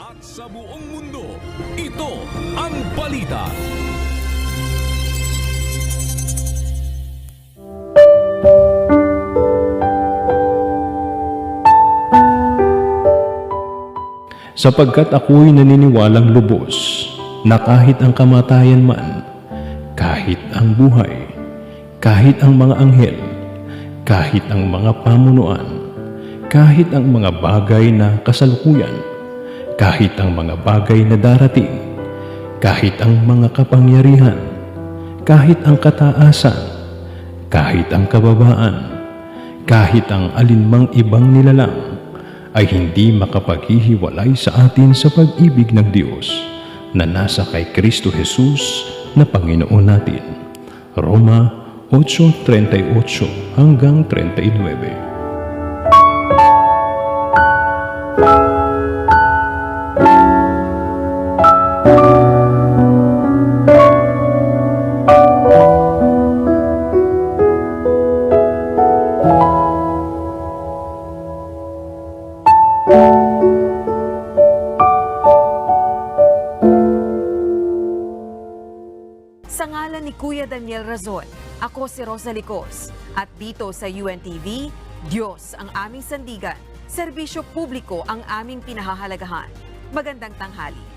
At sa buong mundo, ito ang balita. Sapagkat ako'y naniniwalang lubos na kahit ang kamatayan man, kahit ang buhay, kahit ang mga anghel, kahit ang mga pamunuan, kahit ang mga bagay na kasalukuyan, kahit ang mga bagay na darating, kahit ang mga kapangyarihan, kahit ang kataasan, kahit ang kababaan, kahit ang alinmang ibang nilalang, ay hindi makapaghihiwalay sa atin sa pag-ibig ng Diyos na nasa kay Kristo Jesus na Panginoon natin. Roma 8:38 hanggang 39. Sa ngalan ni Kuya Daniel Razon, ako si Rosa Licos. At dito sa UNTV, Diyos ang aming sandigan, serbisyo publiko ang aming pinahahalagahan. Magandang tanghali.